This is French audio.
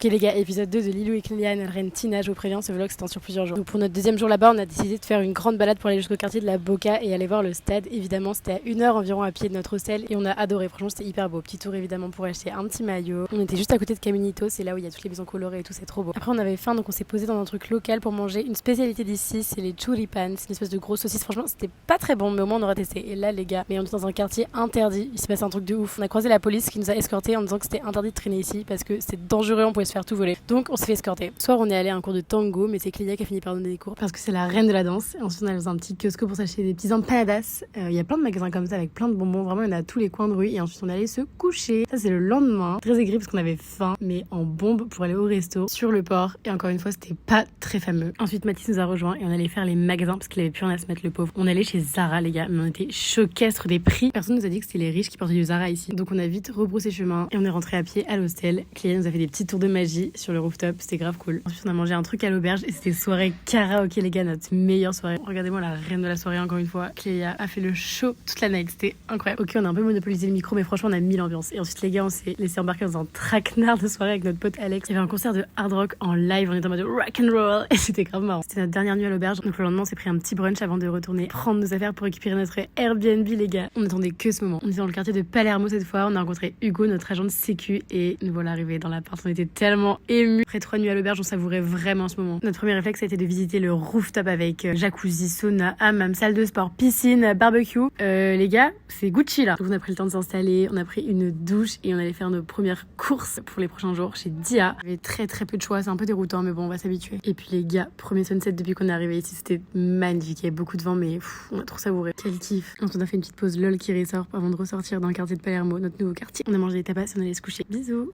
Ok les gars, épisode 2 de Lilou et Kylian, elle reine Tina, je vous préviens, ce vlog s'étend sur plusieurs jours. Donc pour notre deuxième jour là-bas, on a décidé de faire une grande balade pour aller jusqu'au quartier de la Boca et aller voir le stade. Évidemment, c'était à 1 heure environ à pied de notre hostel et on a adoré, franchement c'était hyper beau. Petit tour évidemment pour acheter un petit maillot. On était juste à côté de Caminito, c'est là où il y a toutes les maisons colorées et tout, c'est trop beau. Après on avait faim donc on s'est posé dans un truc local pour manger une spécialité d'ici, c'est les churipans, c'est une espèce de grosse saucisse. Franchement c'était pas très bon mais au moins on aura testé. Et là les gars, mais on est dans un quartier interdit, il s'est passé un truc de ouf. On a croisé la police qui nous a escortés en disant que c'était interdit de traîner ici parce que c'est dangereux, on pouvait se faire tout voler. Donc on s'est fait escorter. Soit on est allé à un cours de tango, mais c'est Clélia qui a fini par donner des cours parce que c'est la reine de la danse. Et ensuite on est allé dans un petit kiosque pour s'acheter des petits empanadas. Il y a plein de magasins comme ça avec plein de bonbons. Vraiment il y en a à tous les coins de rue. Et ensuite on est allé se coucher. Ça c'est le lendemain. Très aigri parce qu'on avait faim, mais en bombe pour aller au resto sur le port. Et encore une fois c'était pas très fameux. Ensuite Mathis nous a rejoint et on allait faire les magasins parce qu'il avait plus rien à se mettre le pauvre. On allait chez Zara les gars, mais on était choquestres des prix. Personne nous a dit que c'était les riches qui portaient du Zara ici. Donc on a vite rebroussé chemin et on est rentré à pied à l'hostel. Clélia nous a fait des petits tours de magie sur le rooftop. C'était grave cool. Ensuite, on a mangé un truc à l'auberge et c'était soirée karaoké, les gars, notre meilleure soirée. Regardez-moi la reine de la soirée, encore une fois. Clélia a fait le show toute la night. C'était incroyable. Ok, on a un peu monopolisé le micro, mais franchement, on a mis l'ambiance. Et ensuite, les gars, on s'est laissé embarquer dans un traquenard de soirée avec notre pote Alex. Il y avait un concert de hard rock en live. On était en mode rock and roll et c'était grave marrant. C'était notre dernière nuit à l'auberge. Donc, le lendemain, on s'est pris un petit brunch avant de retourner prendre nos affaires pour récupérer notre Airbnb, les gars. On attendait que ce moment. On était dans le quartier de Palermo cette fois. On a rencontré Hugo, notre agent de sécu, et nous voilà arrivés dans l'appart. On était tellement émus. Après 3 nuits à l'auberge, on savourait vraiment ce moment. Notre premier réflexe a été de visiter le rooftop avec jacuzzi, sauna, hammam, salle de sport, piscine, barbecue. Les gars, c'est Gucci là. Donc on a pris le temps de s'installer, on a pris une douche et on allait faire nos premières courses pour les prochains jours chez Dia. Il y avait très peu de choix, c'est un peu déroutant mais bon, on va s'habituer. Et puis les gars, premier sunset depuis qu'on est arrivé ici, c'était magnifique. Il y avait beaucoup de vent mais on a trop savouré. Quel kiff. Ensuite on a fait une petite pause lol qui ressort avant de ressortir dans le quartier de Palermo, notre nouveau quartier. On a mangé des tapas et on allait se coucher. Bisous.